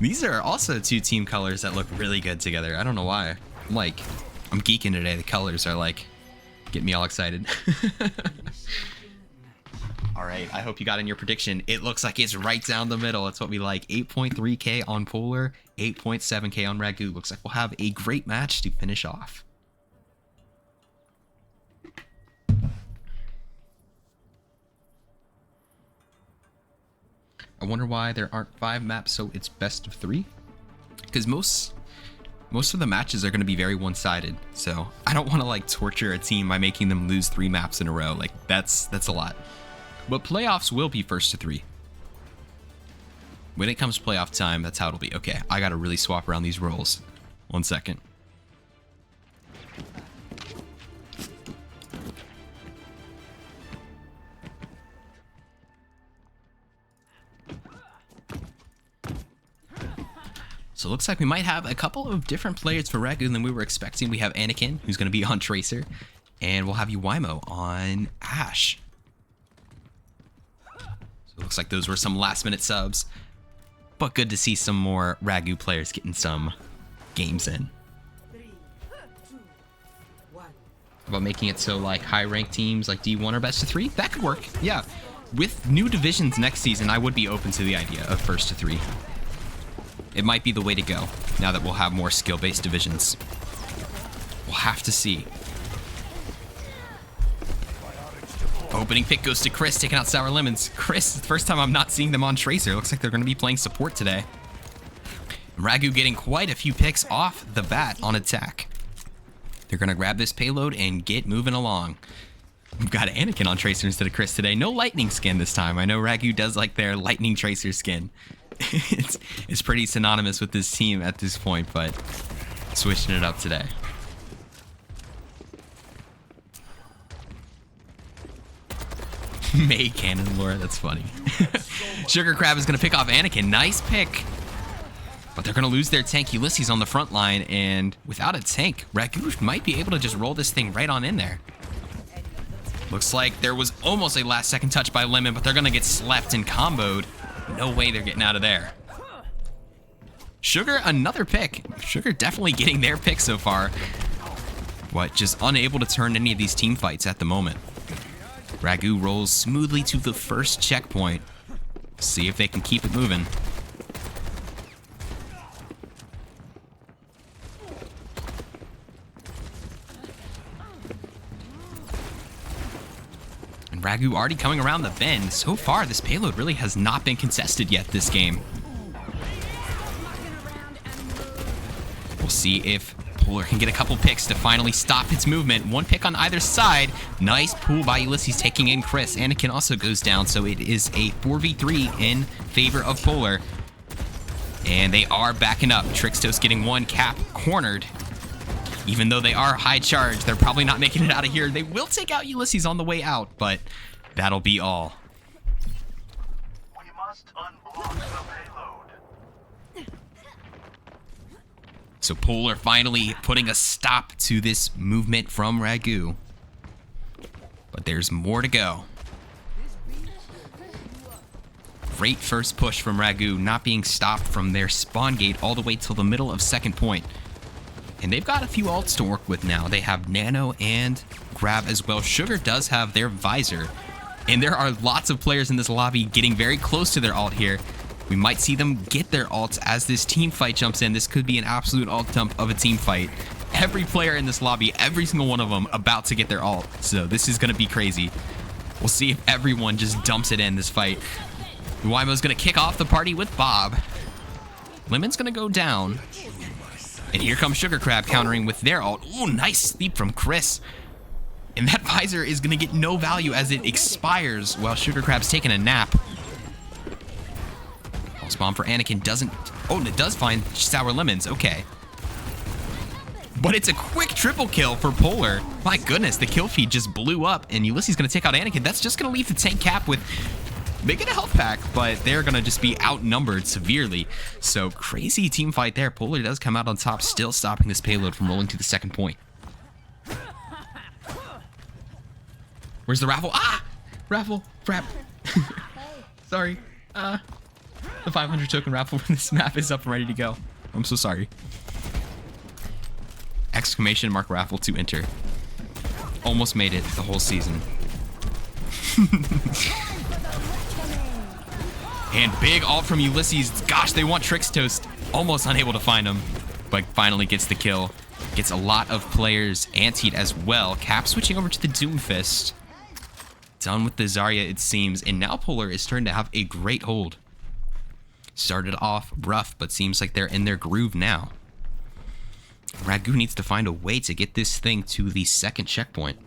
These are also two team colors that look really good together. I don't know why. I'm geeking today. The colors are like, getting me all excited. All right, I hope you got in your prediction. It looks like it's right down the middle. It's what we like. 8.3K on Polar, 8.7K on Ragu. Looks like we'll have a great match to finish off. I wonder why there aren't 5 maps, so it's best of 3. Because most of the matches are going to be very one-sided. So I don't want to like torture a team by making them lose 3 maps in a row. Like that's a lot. But playoffs will be first to 3. When it comes to playoff time, that's how it'll be. Okay, I got to really swap around these roles. 1 second. So it looks like we might have a couple of different players for Ragu than we were expecting. We have Anakin, who's going to be on Tracer, and we'll have Uwaimo on Ashe. So it looks like those were some last-minute subs, but good to see some more Ragu players getting some games in. How about making it so like high-ranked teams like D1 are best of 3? That could work, yeah. With new divisions next season, I would be open to the idea of first to 3. It might be the way to go, now that we'll have more skill-based divisions. We'll have to see. Opening pick goes to Chris, taking out Sour Lemons. Chris, the first time I'm not seeing them on Tracer. Looks like they're going to be playing support today. Ragu getting quite a few picks off the bat on attack. They're going to grab this payload and get moving along. We've got Anakin on Tracer instead of Chris today. No lightning skin this time. I know Ragu does like their lightning Tracer skin. It's pretty synonymous with this team at this point, but switching it up today. May Cannon lore, that's funny. Sugar Crab is going to pick off Anakin. Nice pick. But they're going to lose their tank Ulysses on the front line, and without a tank, Ragu might be able to just roll this thing right on in there. Looks like there was almost a last-second touch by Lemon, but they're going to get slept and comboed. No way they're getting out of there. Sugar, another pick. Sugar definitely getting their pick so far. But just unable to turn any of these team fights at the moment. Ragu rolls smoothly to the first checkpoint. See if they can keep it moving. Ragu already coming around the bend. So far, this payload really has not been contested yet this game. We'll see if Polar can get a couple picks to finally stop its movement. 1 pick on either side. Nice pull by Ulysses taking in Chris. Anakin also goes down, so it is a 4v3 in favor of Polar. And they are backing up. Trixtos getting 1 cap cornered. Even though they are high charge, they're probably not making it out of here. They will take out Ulysses on the way out, but that'll be all. We must unblock the payload. So Polar finally putting a stop to this movement from Ragu. But there's more to go. Great first push from Ragu, not being stopped from their spawn gate all the way till the middle of second point. And they've got a few ults to work with now. They have Nano and Grab as well. Sugar does have their Visor. And there are lots of players in this lobby getting very close to their ult here. We might see them get their ults as this team fight jumps in. This could be an absolute ult dump of a team fight. Every player in this lobby, every single one of them about to get their ult. So this is going to be crazy. We'll see if everyone just dumps it in this fight. Uwaimo's going to kick off the party with Bob. Lemon's going to go down. And here comes Sugar Crab countering with their ult. Ooh, nice sleep from Chris. And that Visor is going to get no value as it expires while Sugar Crab's taking a nap. Pulse bomb for Anakin doesn't... Oh, and it does find Sour Lemons. Okay. But it's a quick triple kill for Polar. My goodness, the kill feed just blew up. And Ulysses is going to take out Anakin. That's just going to leave the tank cap with... They get a health pack, but they're going to just be outnumbered severely. So crazy team fight there. Polar does come out on top, still stopping this payload from rolling to the second point. Where's the raffle? Ah! Raffle. Crap. Sorry. The 500 token raffle for this map is up and ready to go. I'm so sorry. Exclamation mark raffle to enter. Almost made it the whole season. And big ult from Ulysses. Gosh, they want Tricks Toast. Almost unable to find him, but finally gets the kill. Gets a lot of players antied as well. Cap switching over to the Doomfist. Done with the Zarya, it seems. And now Polar is starting to have a great hold. Started off rough, but seems like they're in their groove now. Ragu needs to find a way to get this thing to the second checkpoint.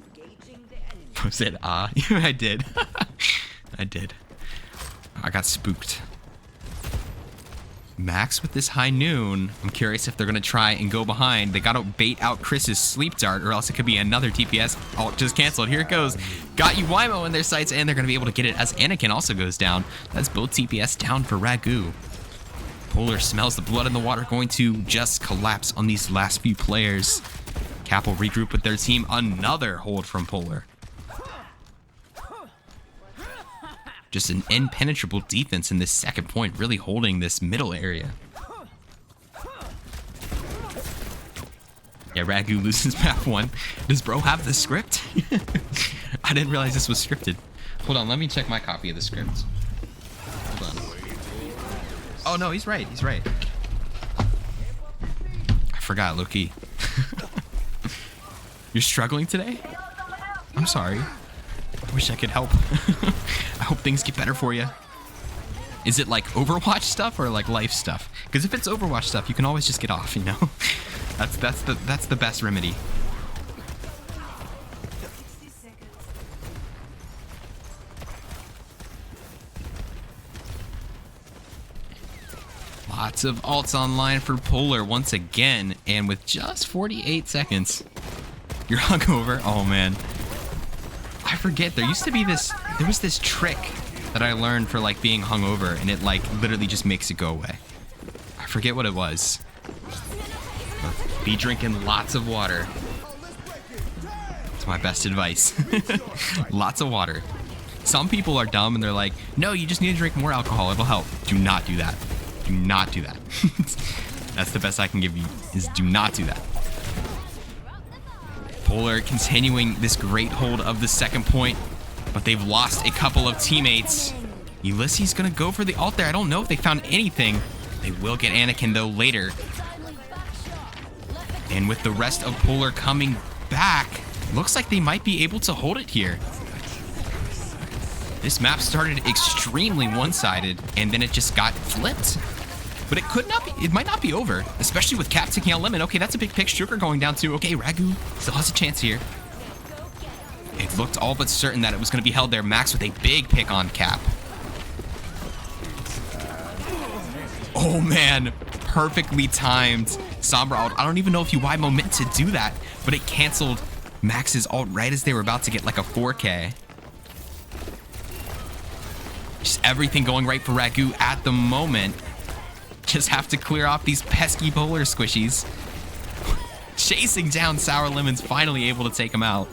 Was it ah? I did. I did. I got spooked. Max with this high noon. I'm curious if they're going to try and go behind. They got to bait out Chris's sleep dart, or else it could be another TPS. Oh, just canceled. Here it goes. Got Uwimo in their sights, and they're going to be able to get it as Anakin also goes down. That's both TPS down for Ragu. Polar smells the blood in the water, going to just collapse on these last few players. Cap will regroup with their team. Another hold from Polar. Just an impenetrable defense in this second point, really holding this middle area. Yeah, Ragu loses map 1. Does bro have the script? I didn't realize this was scripted. Hold on, let me check my copy of the script. Hold on. Oh no, he's right, he's right. I forgot, Loki. You're struggling today? I'm sorry. I wish I could help. I hope things get better for you. Is it like Overwatch stuff or like life stuff? Because if it's Overwatch stuff, you can always just get off, you know? That's the best remedy. Lots of ults online for Polar once again, and with just 48 seconds. You're hungover? Oh man. I forget, there used to be there was this trick that I learned for like being hungover, and it like literally just makes it go away. I forget what it was. But be drinking lots of water. It's my best advice. Lots of water. Some people are dumb and they're like, no, you just need to drink more alcohol, it'll help. Do not do that. Do not do that. That's the best I can give you, is do not do that. Polar continuing this great hold of the second point, but they've lost a couple of teammates. Ulysses gonna go for the ult there. I don't know if they found anything. They will get Anakin though later. And with the rest of Polar coming back, looks like they might be able to hold it here. This map started extremely one-sided, and then it just got flipped. But it might not be over, especially with Cap taking out Lemon. Okay, that's a big pick. Sugar going down too. Okay, Ragu still has a chance here. It looked all but certain that it was going to be held there. Max with a big pick on Cap. Oh man, perfectly timed Sombra ult. I don't even know if Uwimo meant to do that, but it canceled Max's ult right as they were about to get like a 4K. Just everything going right for Ragu at the moment. Just have to clear off these pesky Polar squishies. Chasing down Sour Lemon's finally able to take him out.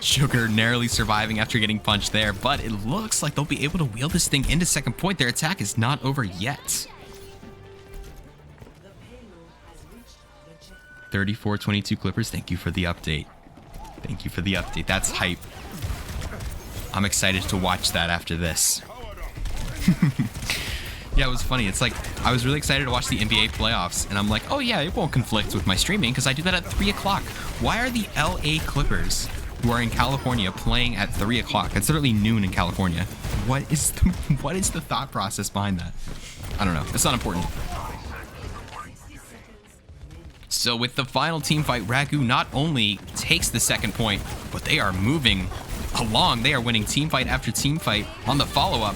Sugar narrowly surviving after getting punched there, but it looks like they'll be able to wheel this thing into second point. Their attack is not over yet. 3422 Clippers, thank you for the update. Thank you for the update. That's hype. I'm excited to watch that after this. Yeah, it was funny. It's like, I was really excited to watch the NBA playoffs, and I'm like, oh yeah, it won't conflict with my streaming because I do that at 3 o'clock. Why are the LA Clippers, who are in California, playing at 3 o'clock? It's literally noon in California. What is the thought process behind that? I don't know. It's not important. So with the final team fight, Ragu not only takes the second point, but they are moving along. They are winning team fight after team fight on the follow-up.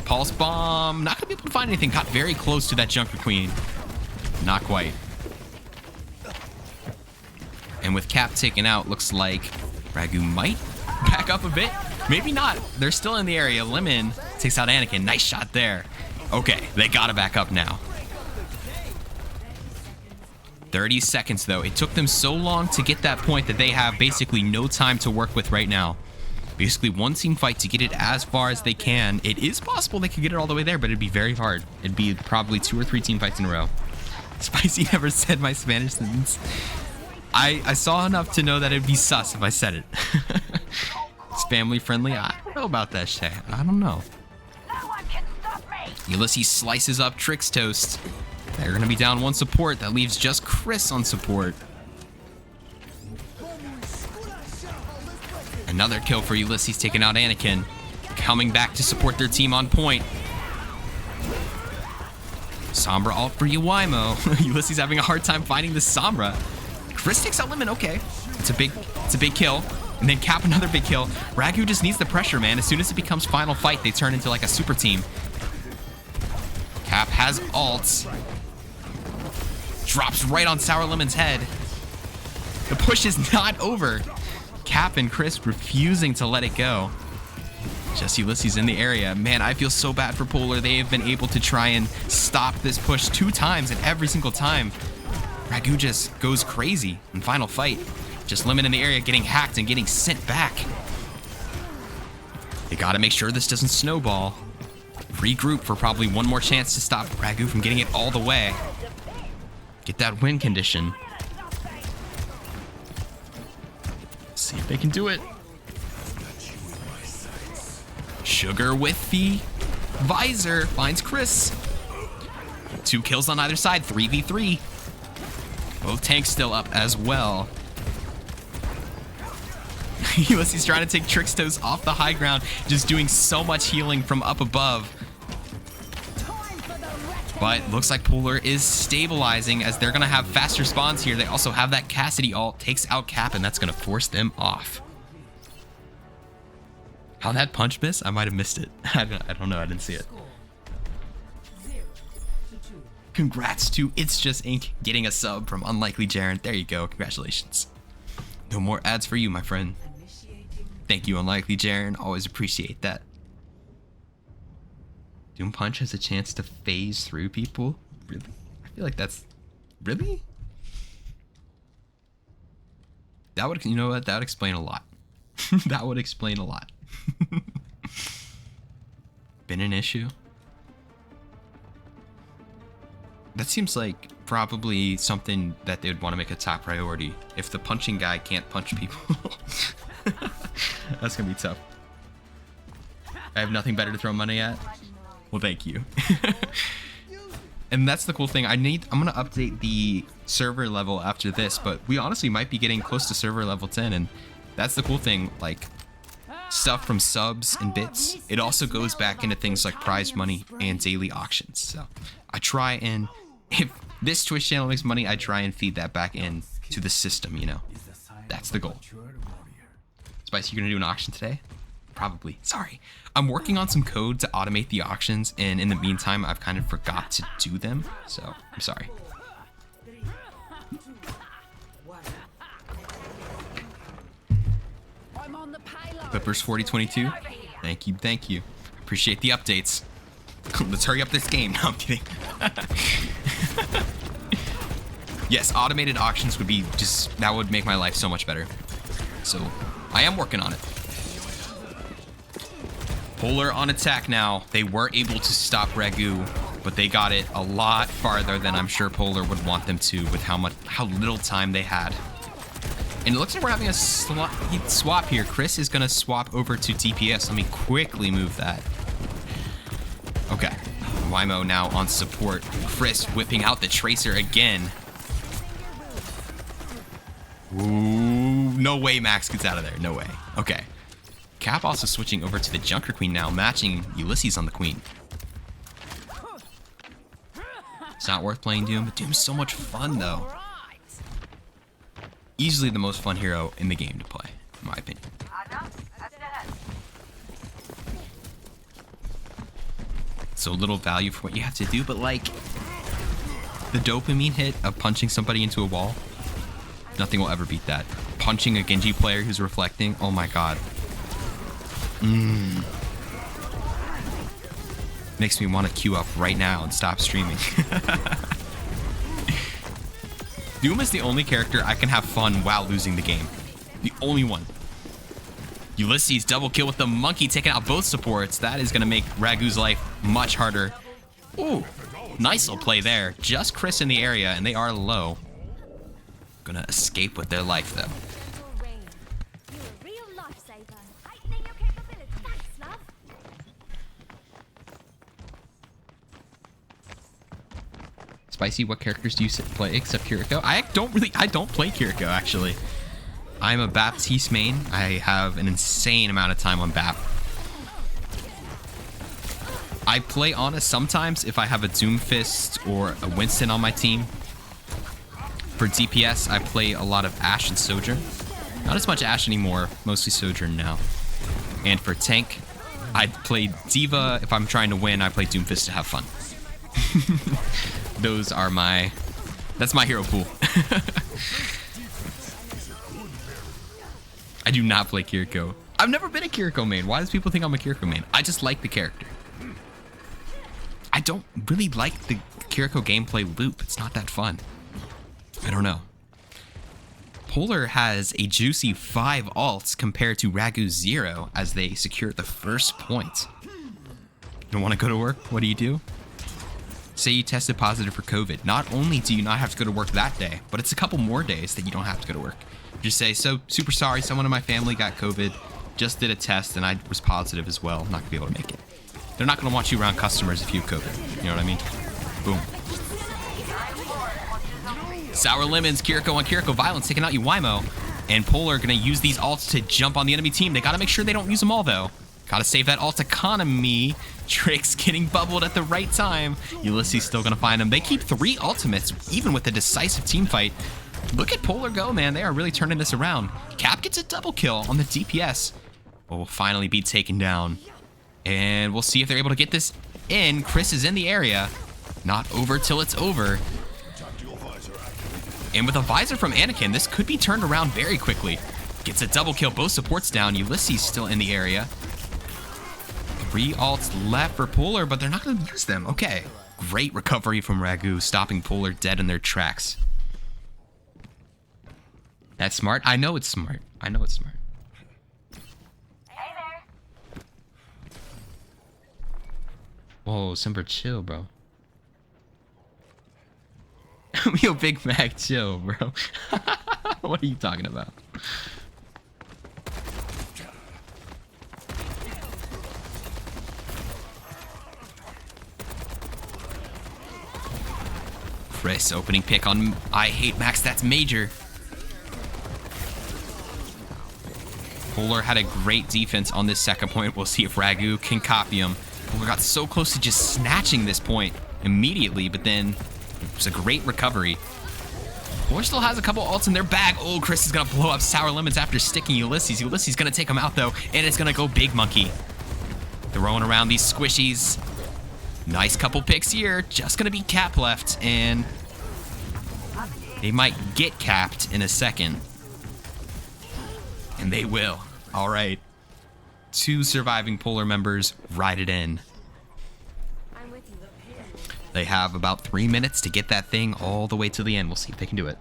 Pulse bomb, not gonna be able to find anything. Got very close to that Junker Queen. Not quite. And with Cap taken out, looks like Ragu might back up a bit. Maybe not. They're still in the area. Lemon takes out Anakin. Nice shot there. Okay, they gotta back up now. 30 seconds though. It took them so long to get that point that they have basically no time to work with right now. Basically, one team fight to get it as far as they can. It is possible they could get it all the way there, but it'd be very hard. It'd be probably 2 or 3 team fights in a row. Spicy never said my Spanish sentence. I saw enough to know that it'd be sus if I said it. It's family friendly. I don't know about that shit. I don't know. Ulysses slices up Trix Toast. They're going to be down 1 support. That leaves just Chris on support. Another kill for Ulysses, taking out Anakin. Coming back to support their team on point. Sombra ult for Uwaimo. Ulysses having a hard time finding the Sombra. Chris takes out Lemon. Okay. It's a big kill. And then Cap another big kill. Ragu just needs the pressure, man. As soon as it becomes final fight, they turn into like a super team. Cap has ults. Drops right on Sour Lemon's head. The push is not over. Cap and Chris refusing to let it go. Just Ulysses in the area. Man, I feel so bad for Polar. They have been able to try and stop this push 2 times, and every single time, Ragu just goes crazy in final fight. Just Lemon in the area getting hacked and getting sent back. They gotta make sure this doesn't snowball. Regroup for probably 1 more chance to stop Ragu from getting it all the way. Get that win condition. See if they can do it. Sugar with the visor finds Chris. 2 kills on either side, 3v3. Both tanks still up as well. Ulysses trying to take Trixtos off the high ground, just doing so much healing from up above. But looks like Polar is stabilizing as they're going to have faster spawns here. They also have that Cassidy ult, takes out Cap, and that's going to force them off. How that punch miss? I might have missed it. I don't know. I didn't see it. Congrats to It's Just Ink getting a sub from Unlikely Jaren. There you go. Congratulations. No more ads for you, my friend. Thank you, Unlikely Jaren. Always appreciate that. Doom Punch has a chance to phase through people? Really? I feel like that's... Really? That would... You know what? That would explain a lot. That would explain a lot. Been an issue? That seems like probably something that they would want to make a top priority. If the punching guy can't punch people. That's gonna be tough. I have nothing better to throw money at. Well, thank you. And that's the cool thing. I'm gonna update the server level after this, but we honestly might be getting close to server level 10, and that's the cool thing. Like, stuff from subs and bits, it also goes back into things like prize money and daily auctions. So I try and, if this Twitch channel makes money, I try and feed that back in to the system, you know. That's the goal. Spice, you gonna do an auction today? Probably. Sorry. I'm working on some code to automate the auctions, and in the meantime, I've kind of forgot to do them, so I'm sorry. Clippers 4022. Thank you, thank you. Appreciate the updates. Let's hurry up this game. No, I'm kidding. Yes, automated auctions would be just, that would make my life so much better. So, I am working on it. Polar on attack now. They were able to stop Ragu, but they got it a lot farther than I'm sure Polar would want them to with how little time they had. And it looks like we're having a swap here. Chris is gonna swap over to DPS. Let me quickly move that. Okay. Wimo now on support. Chris whipping out the Tracer again. Ooh, no way Max gets out of there. No way. Okay. Cap also switching over to the Junker Queen now, matching Ulysses on the Queen. It's not worth playing Doom, but Doom's so much fun though. Easily the most fun hero in the game to play, in my opinion. So little value for what you have to do, but like the dopamine hit of punching somebody into a wall, nothing will ever beat that. Punching a Genji player who's reflecting, oh my god. Makes me want to queue up right now and stop streaming. Doom is the only character I can have fun while losing the game. The only one. Ulysses double kill with the monkey, taking out both supports. That is going to make Ragu's life much harder. Ooh, nice little play there. Just Chris in the area, and they are low. Gonna escape with their life, though. Spicy, what characters do you play except Kiriko? I don't play Kiriko, actually. I'm a Baptiste main. I have an insane amount of time on Bap. I play Ana sometimes if I have a Doomfist or a Winston on my team. For DPS, I play a lot of Ashe and Sojourn. Not as much Ashe anymore, mostly Sojourn now. And for tank, I play Diva. If I'm trying to win, I play Doomfist to have fun. That's my hero pool. I do not play Kiriko. I've never been a Kiriko main. Why does people think I'm a Kiriko main? I just like the character. I don't really like the Kiriko gameplay loop. It's not that fun. I don't know. Polar has a juicy 5 alts compared to Ragu's 0 as they secure the first point. You don't want to go to work? What do? Say you tested positive for COVID. Not only do you not have to go to work that day, but it's a couple more days that you don't have to go to work. Just say, so super sorry, someone in my family got COVID, just did a test, and I was positive as well. Not gonna be able to make it. They're not gonna want you around customers if you have COVID. You know what I mean? Boom. Sour Lemons, Kiriko on Kiriko, Violence taking out Uwaimo. And Polar gonna use these alts to jump on the enemy team. They gotta make sure they don't use them all, though. Gotta save that alt economy. Trix getting bubbled at the right time. Ulysses still gonna find him. They keep 3 ultimates, even with the decisive team fight. Look at Polar go, man. They are really turning this around. Cap gets a double kill on the DPS. Will finally be taken down. And we'll see if they're able to get this in. Chris is in the area. Not over till it's over. And with a visor from Anakin, this could be turned around very quickly. Gets a double kill, both supports down. Ulysses still in the area. 3 alts left for Polar, but they're not going to use them. Okay. Great recovery from Ragu, stopping Polar dead in their tracks. That's smart? I know it's smart. I know it's smart. Hey there. Whoa, Simber, chill, bro. Yo, Big Mac, chill, bro. What are you talking about? Chris, opening pick on I Hate Max, that's major. Polar had a great defense on this second point. We'll see if Ragu can copy him. Polar got so close to just snatching this point immediately, but then it was a great recovery. Polar still has a couple ults in their bag. Oh, Chris is going to blow up Sour Lemons after sticking Ulysses. Ulysses going to take him out, though, and it's going to go Big Monkey. Throwing around these squishies. Nice couple picks here. Just going to be Cap left, and they might get capped in a second. And they will. All right. 2 surviving Polar members ride it in. They have about 3 minutes to get that thing all the way to the end. We'll see if they can do it.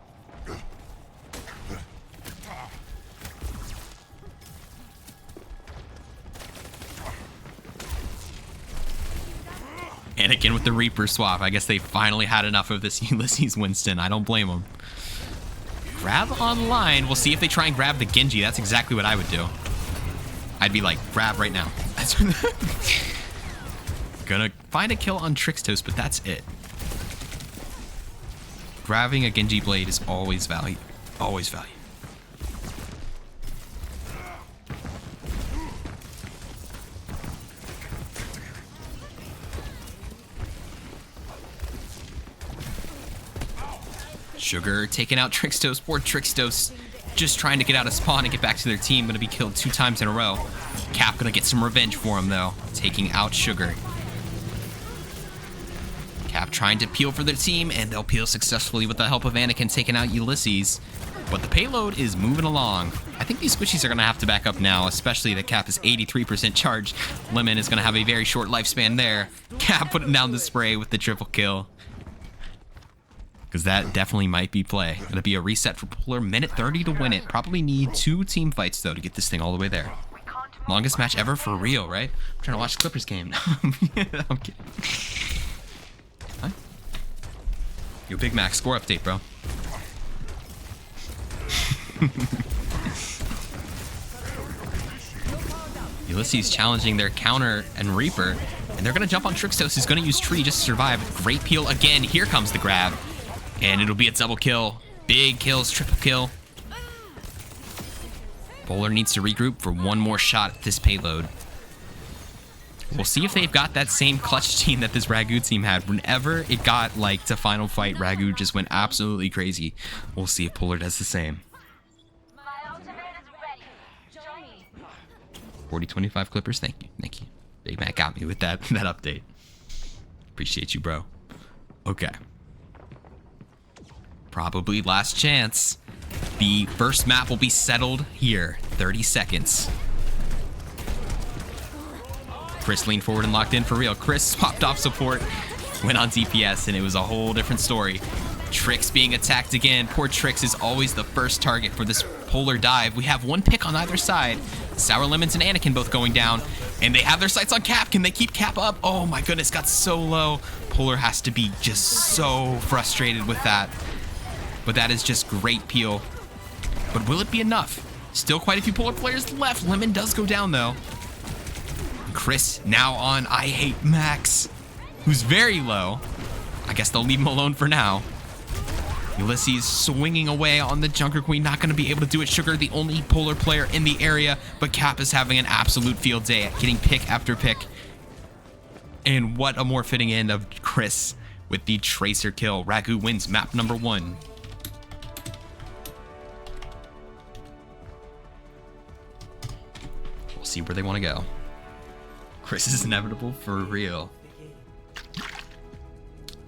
Anakin with the Reaper swap. I guess they finally had enough of this Ulysses Winston. I don't blame them. Grab online. We'll see if they try and grab the Genji. That's exactly what I would do. I'd be like, grab right now. Gonna find a kill on Trixtos, but that's it. Grabbing a Genji blade is always value. Always value. Sugar taking out Trixtos. Poor Trixtos just trying to get out of spawn and get back to their team. Gonna be killed 2 times in a row. Cap gonna get some revenge for him, though. Taking out Sugar. Cap trying to peel for their team, and they'll peel successfully with the help of Anakin taking out Ulysses. But the payload is moving along. I think these squishies are gonna have to back up now, especially that Cap is 83% charged. Lemon is gonna have a very short lifespan there. Cap putting down the spray with the triple kill. Because that definitely might be play. It'll be a reset for Polar. Minute 30 to win it. Probably need 2 team fights, though, to get this thing all the way there. We Longest match ever for real, right? I'm trying to watch the Clippers game. I'm kidding. Huh? Yo, Big Mac, score update, bro. Ulysses challenging their counter and Reaper, and they're gonna jump on Trixos, who's gonna use Tree just to survive. Great peel again. Here comes the grab, and it'll be a double kill. Big kills, triple kill. Polar needs to regroup for one more shot at this payload. We'll see if they've got that same clutch team that this Ragu team had. Whenever it got like to final fight, Ragu just went absolutely crazy. We'll see if Polar does the same. My ultimate is ready. Join me. 40-25 Clippers, thank you, thank you. Big Mac got me with that update. Appreciate you, bro. Okay. Probably last chance. The first map will be settled here. 30 seconds. Chris leaned forward and locked in for real. Chris swapped off support, went on DPS, and it was a whole different story. Trix being attacked again. Poor Trix is always the first target for this Polar dive. We have one pick on either side. Sour Lemons and Anakin both going down, and they have their sights on Cap. Can they keep Cap up? Oh my goodness, got so low. Polar has to be just so frustrated with that. But that is just great peel. But will it be enough? Still quite a few Polar players left. Lemon does go down though. Chris now on I Hate Max, who's very low. I guess they'll leave him alone for now. Ulysses swinging away on the Junker Queen, not going to be able to do it. Sugar, the only Polar player in the area, but Cap is having an absolute field day at getting pick after pick. And what a more fitting end of Chris with the Tracer kill. Ragu wins map number 1. We'll see where they want to go. Chris is inevitable for real.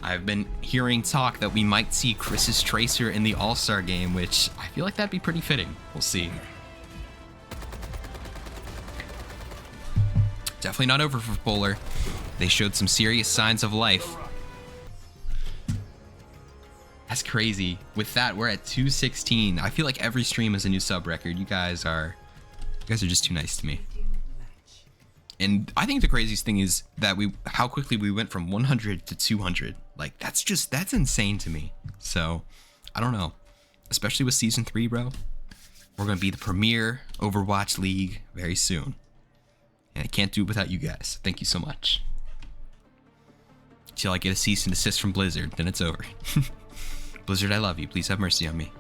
I've been hearing talk that we might see Chris's Tracer in the All-Star game, which I feel like that'd be pretty fitting. We'll see. Definitely not over for Polar. They showed some serious signs of life. That's crazy. With that, we're at 216. I feel like every stream is a new sub record. You guys are just too nice to me. And I think the craziest thing is that how quickly we went from 100 to 200. Like, that's insane to me. So, I don't know. Especially with Season 3, bro. We're going to be the premier Overwatch League very soon. And I can't do it without you guys. Thank you so much. Till I get a cease and desist from Blizzard, then it's over. Blizzard, I love you. Please have mercy on me.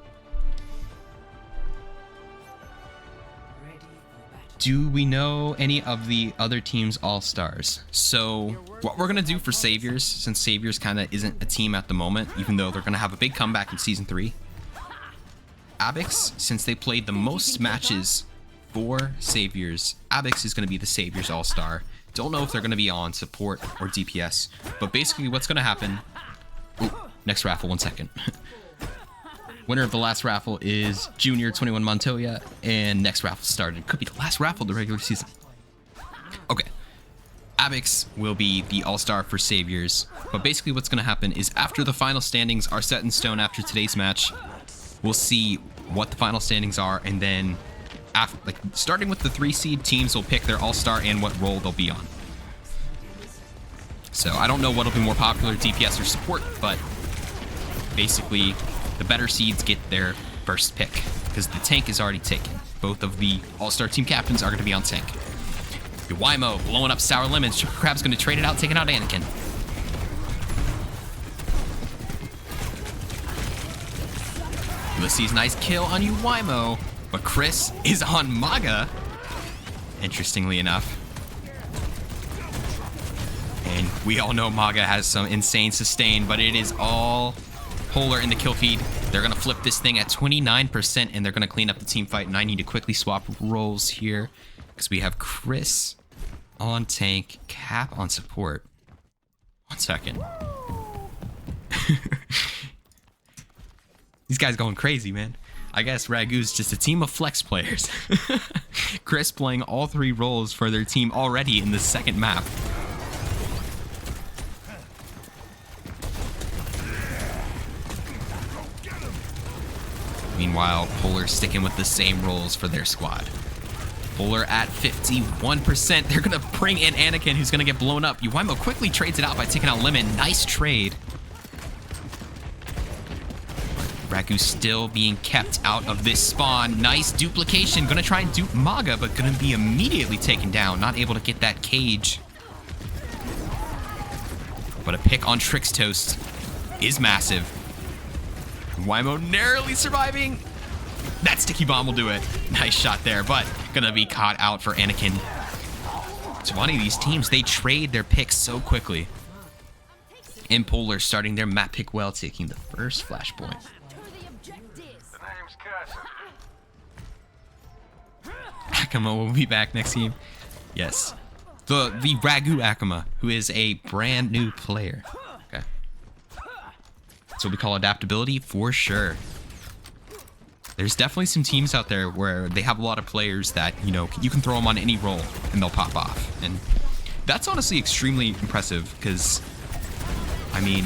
Do we know any of the other team's all-stars? So what we're going to do for Saviors, since Saviors kind of isn't a team at the moment, even though they're going to have a big comeback in Season 3. Abix, since they played the most matches for Saviors, Abix is going to be the Saviors all-star. Don't know if they're going to be on support or DPS, but basically what's going to happen... Ooh, next raffle, 1 second. Winner of the last raffle is Junior 21 Montoya, and next raffle started. Could be the last raffle of the regular season. Okay. Abix will be the all-star for Saviors, but basically what's going to happen is after the final standings are set in stone after today's match, we'll see what the final standings are, and then starting with the 3 seed, teams will pick their all-star and what role they'll be on. So I don't know what'll be more popular, DPS or support, but basically the better seeds get their first pick because the tank is already taken. Both of the all-star team captains are going to be on tank. Uwaimo blowing up Sour Lemons. Sugar Crab's going to trade it out, taking out Anakin. Ulysses, nice kill on Uwaimo, but Chris is on Maga, interestingly enough. And we all know Maga has some insane sustain, but it is all Polar in the kill feed. They're going to flip this thing at 29%, and they're going to clean up the team fight. And I need to quickly swap roles here because we have Chris on tank, Cap on support. 1 second. These guys going crazy, man. I guess Ragu's just a team of flex players. Chris playing all 3 roles for their team already in the second map. Meanwhile, Polar sticking with the same roles for their squad. Polar at 51%. They're going to bring in Anakin, who's going to get blown up. Uwaimo quickly trades it out by taking out Lemon. Nice trade. Ragu still being kept out of this spawn. Nice duplication. Going to try and dupe Maga, but going to be immediately taken down. Not able to get that cage. But a pick on Trix Toast is massive. Uwaimo narrowly surviving. That sticky bomb will do it. Nice shot there, but gonna be caught out for Anakin. It's funny, these teams, they trade their picks so quickly. And Polar starting their map pick well, taking the first flashpoint. The name's Cursor. Akama will be back next game. Yes. The Ragu Akama, who is a brand new player. Okay. That's what we call adaptability for sure. There's definitely some teams out there where they have a lot of players that, you know, you can throw them on any role and they'll pop off. And that's honestly extremely impressive because, I mean,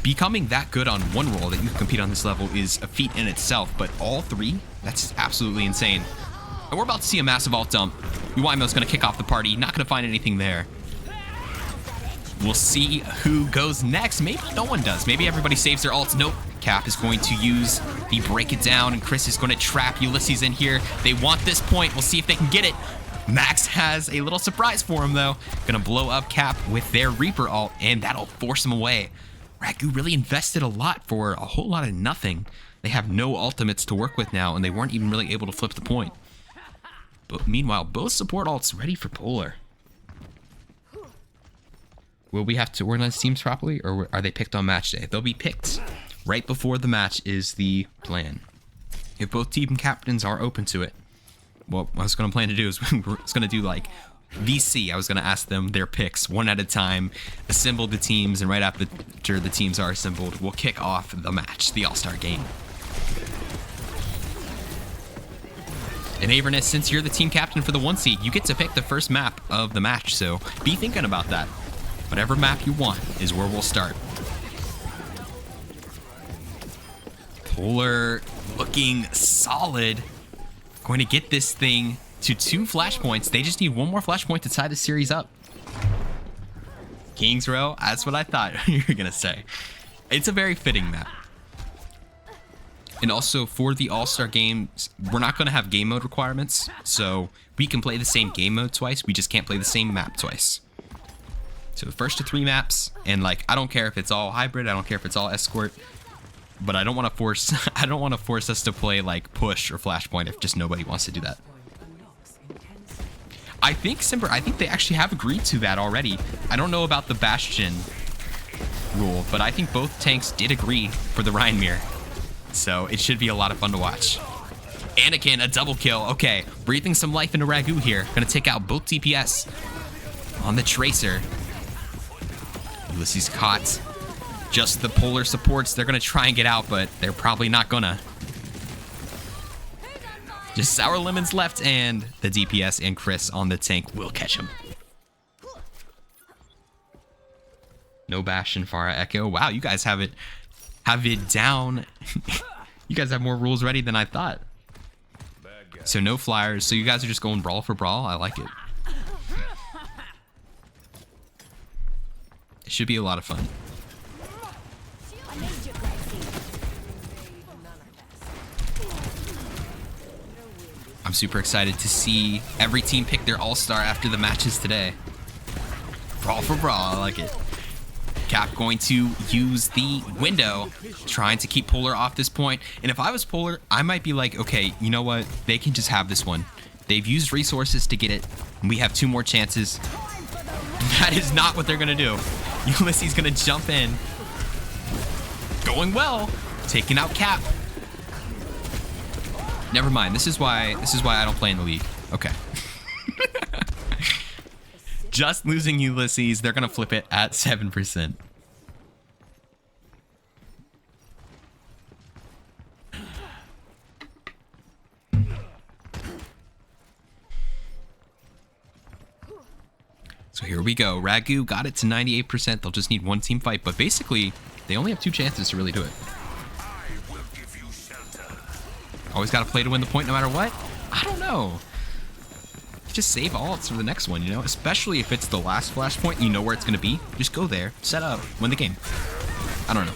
becoming that good on one role that you can compete on this level is a feat in itself, but all three, that's absolutely insane. And we're about to see a massive alt dump. Uwaimo's going to kick off the party, not going to find anything there. We'll see who goes next. Maybe no one does. Maybe everybody saves their ults. Nope. Cap is going to use the break it down, and Chris is going to trap Ulysses in here. They want this point. We'll see if they can get it. Max has a little surprise for him, though. Going to blow up Cap with their Reaper ult, and that'll force him away. Ragu really invested a lot for a whole lot of nothing. They have no ultimates to work with now, and they weren't even really able to flip the point. But meanwhile, both support ults ready for Polar. Will we have to organize teams properly, or are they picked on match day? They'll be picked right before the match is the plan. If both team captains are open to it, what I was going to plan to do is we're going to do like VC. I was going to ask them their picks one at a time, assemble the teams, and right after the teams are assembled, we'll kick off the match, the All-Star game. And Avernus, since you're the team captain for the 1 seed, you get to pick the first map of the match, so be thinking about that. Whatever map you want is where we'll start. Polar looking solid. Going to get this thing to 2 flashpoints. They just need 1 more flashpoint to tie the series up. Kings Row, that's what I thought you were going to say. It's a very fitting map. And also for the All-Star games, we're not going to have game mode requirements. So we can play the same game mode twice. We just can't play the same map twice. So the first to 3 maps, and like I don't care if it's all hybrid, I don't care if it's all escort, but I don't want to force us to play like push or flashpoint if just nobody wants to do that. I think they actually have agreed to that already. I don't know about the Bastion rule, but I think both tanks did agree for the Rheinmere. So it should be a lot of fun to watch. Anakin, a double kill. Okay, breathing some life into Ragu here. Gonna take out both DPS on the Tracer. Ulysses caught. Just the Polar supports. They're gonna try and get out, but they're probably not gonna. Just Sour Lemons left, and the DPS and Chris on the tank will catch him. No Bastion, Pharah, Echo. Wow, you guys have it down. You guys have more rules ready than I thought. So no flyers. So you guys are just going brawl for brawl. I like it. It should be a lot of fun. I'm super excited to see every team pick their all-star after the matches today. Brawl for brawl. I like it. Cap going to use the window, trying to keep Polar off this point. And if I was Polar, I might be like, okay, you know what? They can just have this one. They've used resources to get it. We have 2 more chances. That is not what they're going to do. Ulysses going to jump in. Going well. Taking out Cap. Never mind. This is why I don't play in the league. Okay. Just losing Ulysses, they're going to flip it at 7%. So here we go. Ragu got it to 98%. They'll just need 1 team fight, but basically, they only have 2 chances to really do it. Always got to play to win the point no matter what? I don't know. just save ults for the next one, you know? Especially if it's the last flashpoint, you know where it's going to be. Just go there, set up, win the game. I don't know.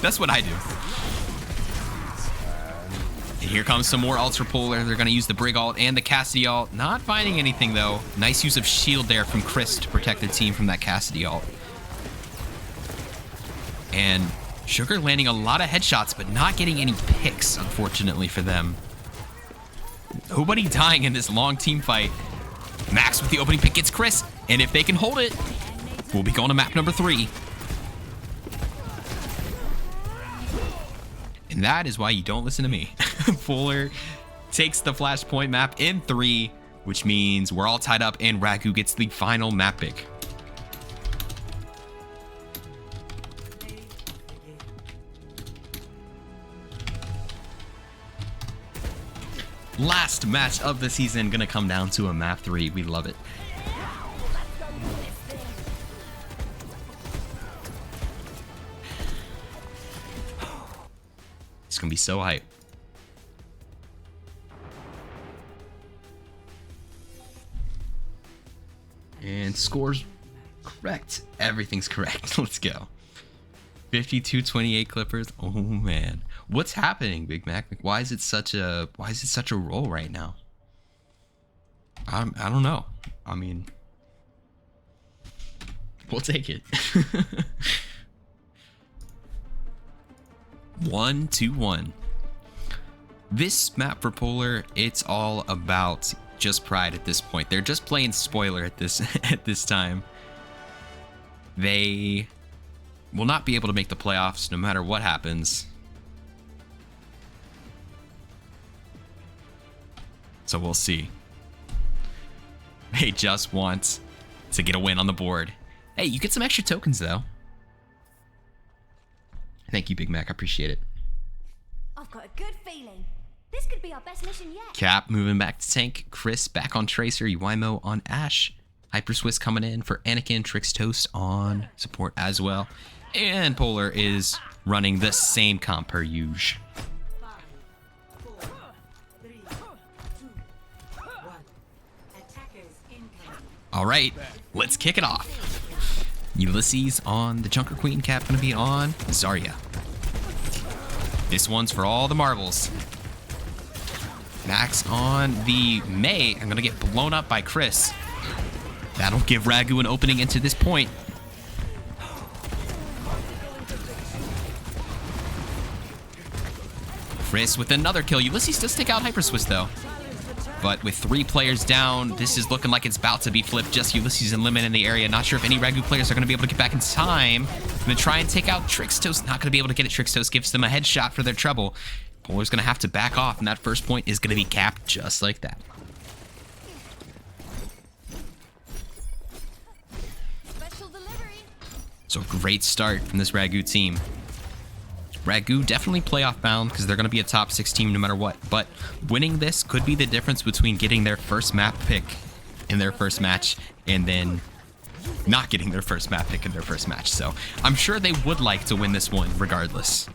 That's what I do. And here comes some more ults for Polar. They're going to use the Brig ult and the Cassidy ult. Not finding anything, though. Nice use of shield there from Chris to protect the team from that Cassidy ult. And Sugar landing a lot of headshots, but not getting any picks, unfortunately for them. Nobody dying in this long team fight. Max with the opening pick gets Chris, and if they can hold it, we'll be going to map number 3. And that is why you don't listen to me. Fuller takes the flashpoint map in 3, which means we're all tied up, and Ragu gets the final map pick. Last match of the season, gonna come down to a map 3. We love it. It's gonna be so hype. And scores correct. Everything's correct. Let's go. 52-28 Clippers. Oh man. What's happening, Big Mac? Like, why is it such a roll right now? I don't know. I mean, we'll take it. 1-2-1. This map for Polar, it's all about just pride at this point. They're just playing spoiler at this time. They will not be able to make the playoffs no matter what happens. So we'll see. They just want to get a win on the board. Hey, you get some extra tokens though. Thank you, Big Mac. I appreciate it. I've got a good feeling. This could be our best mission yet. Cap moving back to tank. Chris back on Tracer. Uimo on Ashe. Hyper Swiss coming in for Anakin. Trix Toast on support as well. And Polar is running the same comp per usual. All right, let's kick it off. Ulysses on the Junker Queen. Cap gonna be on Zarya. This one's for all the marbles. Max on the Mei. I'm gonna get blown up by Chris. That'll give Ragu an opening into this point. Chris with another kill. Ulysses does take out Hyper Swiss though. But with 3 players down, this is looking like it's about to be flipped. Just Ulysses and Limit in the area. Not sure if any Ragu players are going to be able to get back in time. Going to try and take out Trixtos. Not going to be able to get it. Trixtos gives them a headshot for their trouble. Polar's going to have to back off, and that first point is going to be capped just like that. Special delivery. So great start from this Ragu team. Ragu definitely playoff bound because they're going to be a top 6 team no matter what. But winning this could be the difference between getting their first map pick in their first match and then not getting their first map pick in their first match. So I'm sure they would like to win this one regardless.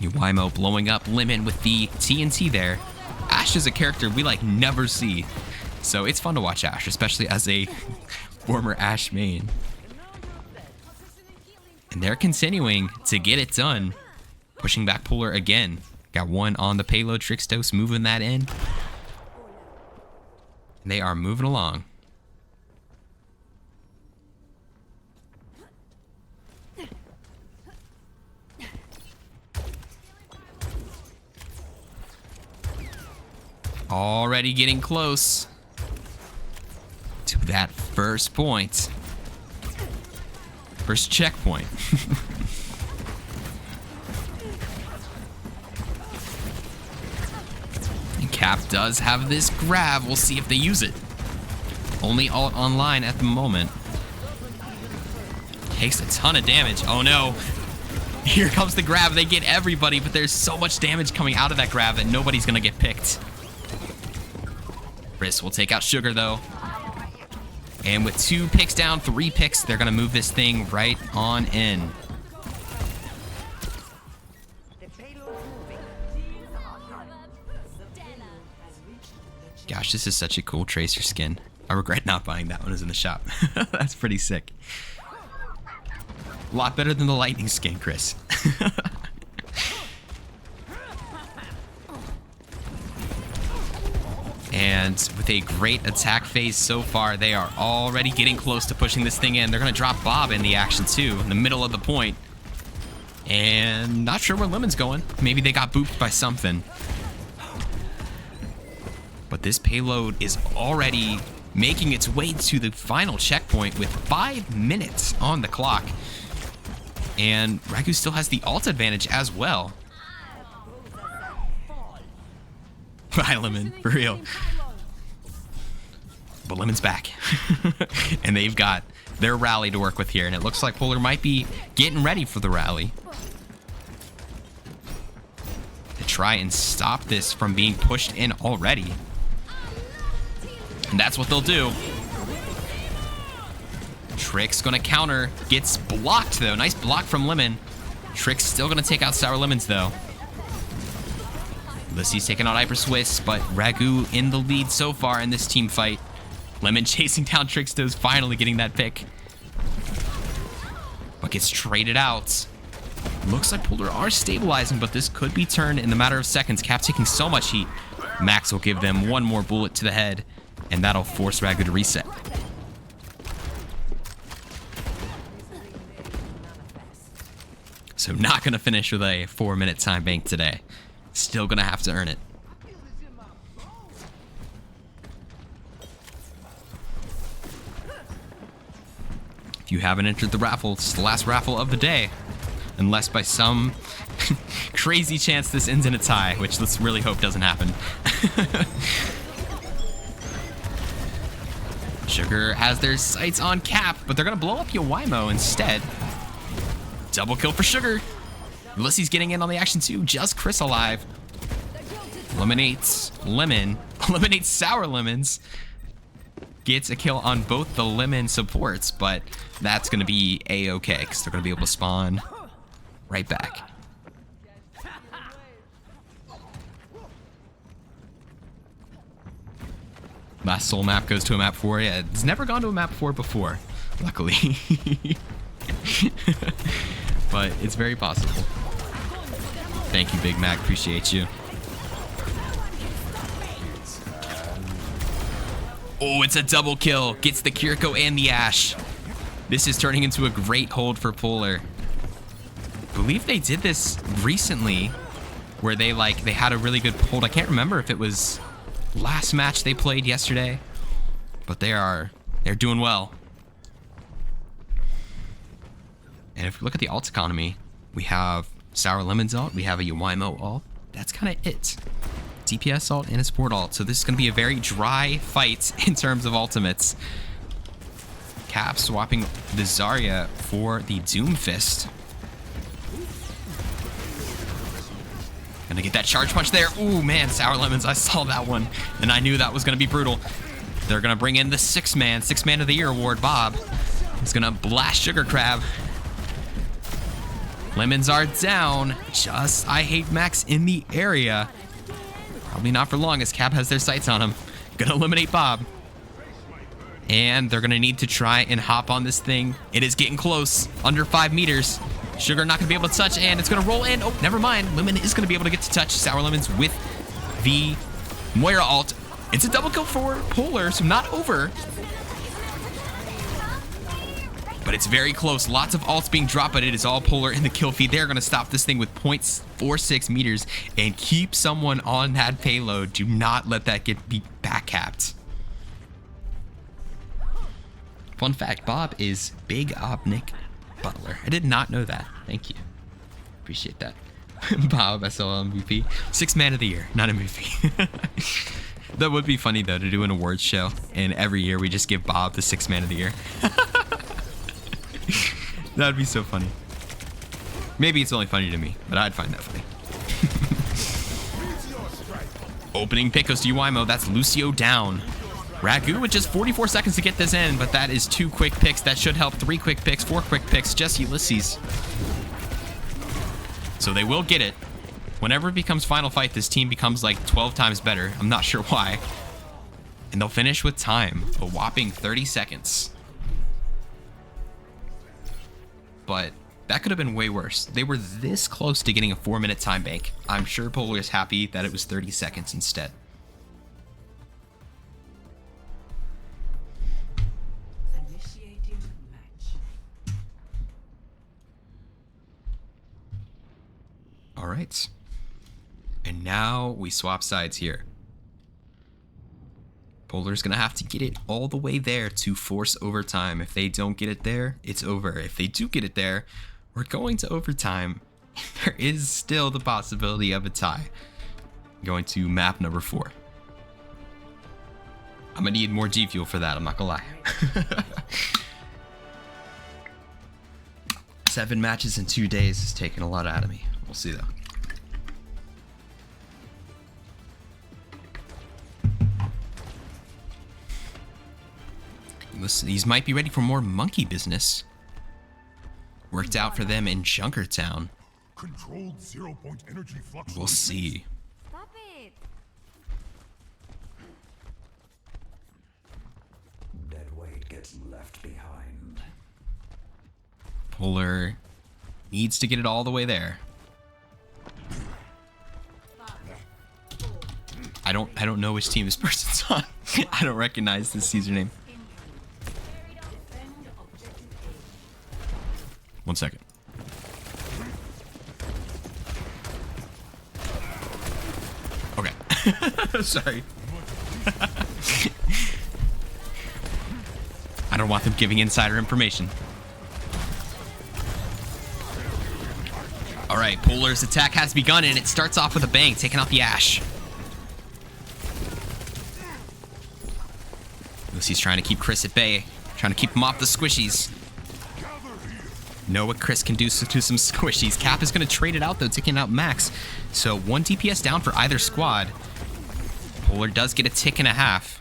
Uimo blowing up Lemon with the TNT there. Ashe is a character we like never see. So it's fun to watch Ashe, especially as a former Ashe main. And they're continuing to get it done. Pushing back Polar again. Got one on the payload. Trixtos moving that in. And they are moving along. Already getting close to that first point. First checkpoint. And Cap does have this grab. We'll see if they use it. Only ult online at the moment. Takes a ton of damage. Oh no. Here comes the grab. They get everybody, but there's so much damage coming out of that grab that nobody's gonna get picked. Chris will take out Sugar though. And with 2 picks down, 3 picks, they're gonna move this thing right on in. Gosh, this is such a cool Tracer skin. I regret not buying that one as in the shop. That's pretty sick. A lot better than the lightning skin, Chris. And with a great attack phase so far, they are already getting close to pushing this thing in. They're going to drop Bob in the action too, in the middle of the point. And not sure where Lemon's going. Maybe they got booped by something. But this payload is already making its way to the final checkpoint with 5 minutes on the clock. And Ragu still has the ult advantage as well. Bye, Lemon, for real. But Lemon's back. And they've got their rally to work with here. And it looks like Polar might be getting ready for the rally. To try and stop this from being pushed in already. And that's what they'll do. Trick's gonna counter. Gets blocked though. Nice block from Lemon. Trick's still gonna take out Sour Lemons though. Ulysses taking out Hyper Swiss, but Ragu in the lead so far in this team fight. Lemon chasing down Tricksto's finally getting that pick. But gets traded out. Looks like Polar are stabilizing, but this could be turned in a matter of seconds. Cap taking so much heat. Max will give them one more bullet to the head, and that'll force Ragu to reset. So not going to finish with a 4-minute time bank today. Still going to have to earn it. If you haven't entered the raffle, it's the last raffle of the day. Unless by some crazy chance this ends in a tie, which let's really hope doesn't happen. Sugar has their sights on Cap, but they're going to blow up Yowaimo instead. Double kill for Sugar. Ulysses getting in on the action too. Just Chris alive. Eliminates Lemon. Eliminates Sour Lemons. Gets a kill on both the Lemon supports, but that's going to be a-okay because they're going to be able to spawn right back. Last soul map goes to a map 4. Yeah, it's never gone to a map 4 before, luckily. But it's very possible. Thank you, Big Mac. Appreciate you. Oh, it's a double kill. Gets the Kiriko and the Ash. This is turning into a great hold for Polar. I believe they did this recently where they had a really good hold. I can't remember if it was last match they played yesterday, but they're doing well. And if we look at the alt economy, we have Sour Lemon's alt, we have a Yowaimo alt. That's kind of it. DPS alt and a support alt. So this is going to be a very dry fight in terms of ultimates. Cap swapping the Zarya for the Doomfist. Gonna get that charge punch there. Ooh, man, Sour Lemons, I saw that one, and I knew that was gonna be brutal. They're gonna bring in the six man of the year award, Bob. He's gonna blast Sugar Crab. Lemons are down. Just I Hate Max in the area. Probably not for long as Cap has their sights on him. Gonna eliminate Bob. And they're gonna need to try and hop on this thing. It is getting close, under 5 meters. Sugar not gonna be able to touch, and it's gonna roll in. Oh, never mind. Lemon is gonna be able to get to touch Sour Lemons with the Moira ult. It's a double kill for Polar, so not over. But it's very close. Lots of ults being dropped, but it is all Polar in the kill feed. They're gonna stop this thing with 0.46 meters and keep someone on that payload. Do not let that be back-capped. Fun fact, Bob is Big Obnick Butler. I did not know that. Thank you. Appreciate that. Bob, SLL MVP. 6th man of the year, not MVP. That would be funny, though, to do an awards show, and every year we just give Bob the 6th man of the year. That'd be so funny. Maybe it's only funny to me, but I'd find that funny. Opening pick goes to Yowaimo. That's Lucio down. Ragu with just 44 seconds to get this in, but that is 2 quick picks. That should help. 3 quick picks, 4 quick picks, just Ulysses. So they will get it. Whenever it becomes final fight, this team becomes like 12 times better. I'm not sure why. And they'll finish with time, a whopping 30 seconds. But that could have been way worse. They were this close to getting a 4-minute time bank. I'm sure Polar is happy that it was 30 seconds instead. Initiating match. All right. And now we swap sides here. Polar's gonna have to get it all the way there to force overtime. If they don't get it there, it's over. If they do get it there, we're going to overtime. There is still the possibility of a tie. Going to map number 4. I'm gonna need more G Fuel for that, I'm not gonna lie. 7 matches in 2 days is taking a lot out of me. We'll see though. These might be ready for more monkey business. Worked out for them in Junkertown. Controlled 0-point energy fluctuations. We'll see. Stop it. Dead weight gets left behind. Polar needs to get it all the way there. I don't know which team this person's on. I don't recognize this username. 1 second. Okay. Sorry. I don't want them giving insider information. All right, Polar's attack has begun, and it starts off with a bang, taking out the Ashe. Lucy's trying to keep Chris at bay, trying to keep him off the squishies. Know what Chris can do to some squishies. Cap is going to trade it out, though, taking out Max. So 1 DPS down for either squad. Polar does get a tick and a half.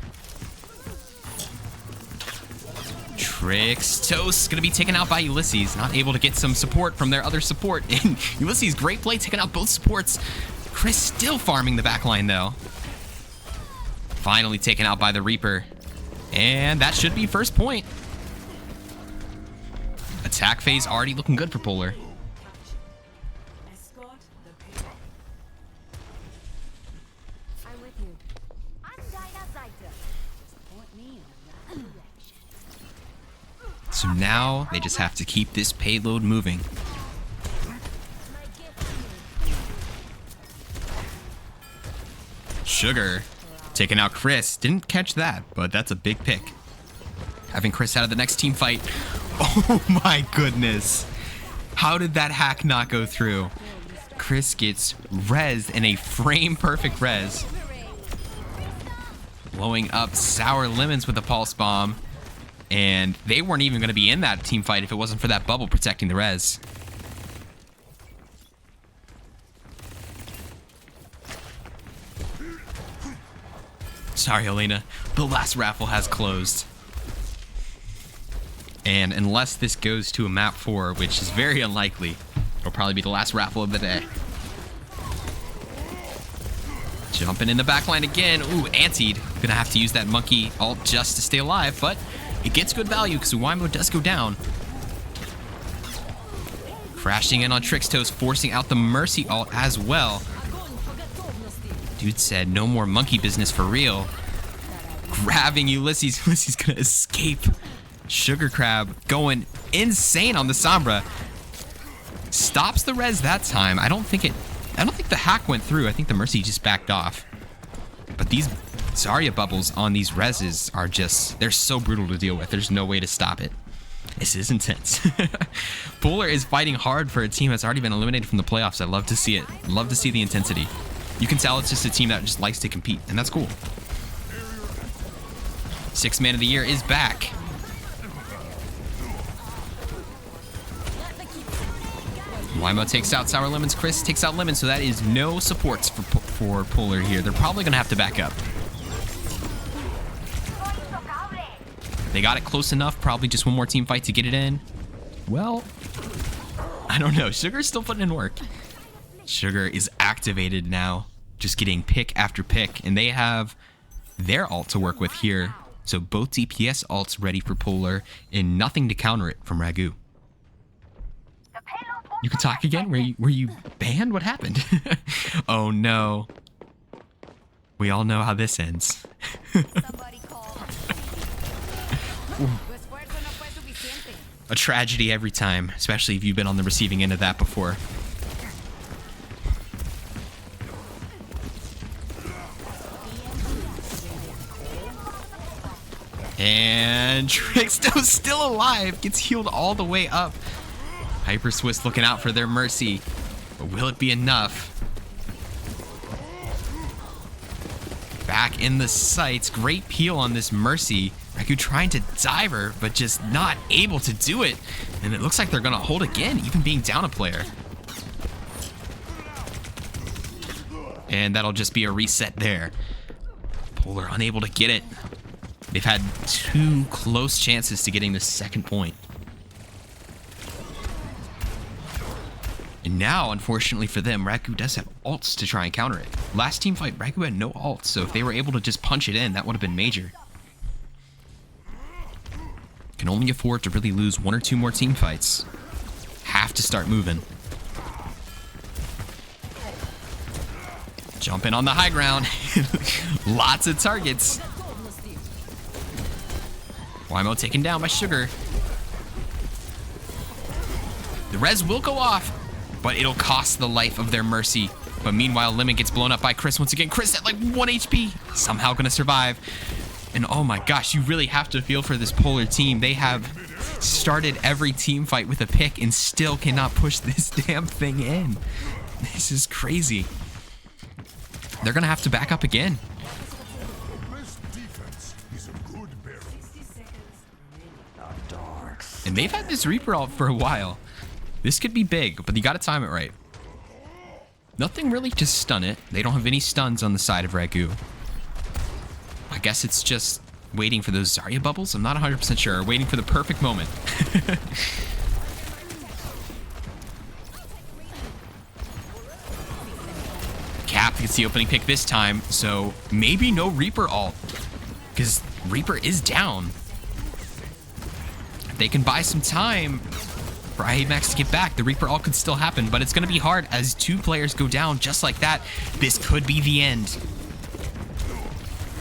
Trix Toast going to be taken out by Ulysses. Not able to get some support from their other support. And Ulysses, great play, taking out both supports. Chris still farming the backline, though. Finally taken out by the Reaper. And that should be first point. Attack phase already looking good for Polar. Escort the payload. I'm with you. I'm deiner Seite. Just point me in the right direction. So now they just have to keep this payload moving. My gift to you. Sugar taking out Chris. Didn't catch that, but that's a big pick. Having Chris out of the next team fight. Oh my goodness. How did that hack not go through? Chris gets res in a frame perfect res. Blowing up Sour Lemons with a pulse bomb. And they weren't even going to be in that team fight if it wasn't for that bubble protecting the res. Sorry, Elena. The last raffle has closed. And unless this goes to a map 4, which is very unlikely, it'll probably be the last raffle of the day. Jumping in the backline again. Ooh, antied. Gonna have to use that monkey ult just to stay alive, but it gets good value because Uwaimo does go down. Crashing in on Trixtos, forcing out the Mercy ult as well. Dude said no more monkey business for real. Grabbing Ulysses. Ulysses gonna escape. Sugar Crab going insane on the Sombra. Stops the res that time. I don't think the hack went through. I think the Mercy just backed off. But these Zarya bubbles on these reses are just, they're so brutal to deal with. There's no way to stop it. This is intense. Polar is fighting hard for a team that's already been eliminated from the playoffs. I love to see it. Love to see the intensity. You can tell it's just a team that just likes to compete, and that's cool. 6th man of the year is back. Uwaimo takes out Sour Lemons. Chris takes out Lemons, so that is no supports for Polar here. They're probably going to have to back up. They got it close enough. Probably just one more team fight to get it in. Well, I don't know. Sugar's still putting in work. Sugar is activated now. Just getting pick after pick. And they have their ult to work with here. So both DPS ults ready for Polar and nothing to counter it from Ragu. You can talk again? Were you banned? What happened? Oh no. We all know how this ends. Somebody call. Tu esfuerzo no fue suficiente. A tragedy every time, especially if you've been on the receiving end of that before. And Trixto's still alive, gets healed all the way up. Hyper Swiss looking out for their mercy, but will it be enough? Back in the sights, great peel on this mercy. Ragu trying to dive her, but just not able to do it. And it looks like they're gonna hold again, even being down a player. And that'll just be a reset there. Polar unable to get it. They've had 2 close chances to getting the second point. And now, unfortunately for them, Ragu does have ults to try and counter it. Last team fight, Ragu had no ults, so if they were able to just punch it in, that would have been major. Can only afford to really lose 1 or 2 more team fights. Have to start moving. Jumping on the high ground. Lots of targets. Wymo taken down by Sugar. The res will go off, but it'll cost the life of their mercy. But meanwhile, Lemon gets blown up by Chris once again. Chris at like 1 HP. Somehow gonna survive. And oh my gosh, you really have to feel for this Polar team. They have started every team fight with a pick and still cannot push this damn thing in. This is crazy. They're gonna have to back up again. This defense is a good barrel. 60 seconds remaining. A dark. And they've had this Reaper ult for a while. This could be big, but you gotta time it right. Nothing really to stun it. They don't have any stuns on the side of Ragu. I guess it's just waiting for those Zarya bubbles. I'm not 100% sure. Waiting for the perfect moment. Cap gets the opening pick this time, so maybe no Reaper ult. Because Reaper is down. If they can buy some time for IAMAX to get back, the Reaper ult could still happen, but it's going to be hard as 2 players go down just like that. This could be the end.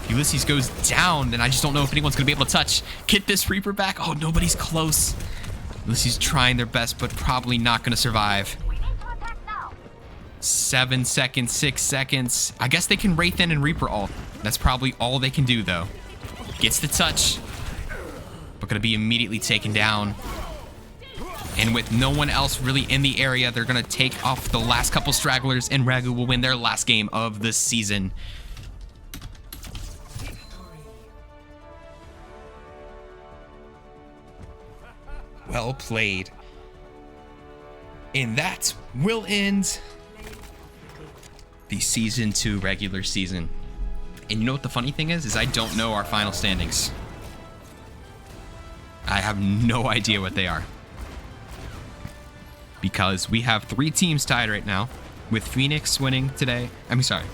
Ulysses goes down, and I just don't know if anyone's going to be able to touch. Get this Reaper back. Oh, nobody's close. Ulysses trying their best, but probably not going to survive. 7 seconds, 6 seconds. I guess they can Wraith in and Reaper ult. That's probably all they can do, though. Gets the touch, but going to be immediately taken down. And with no one else really in the area, they're going to take off the last couple stragglers, and Ragu will win their last game of the season. Well played. And that will end the Season 2 regular season. And you know what the funny thing is I don't know our final standings. I have no idea what they are. Because we have 3 teams tied right now, with Phoenix winning today. I mean, sorry.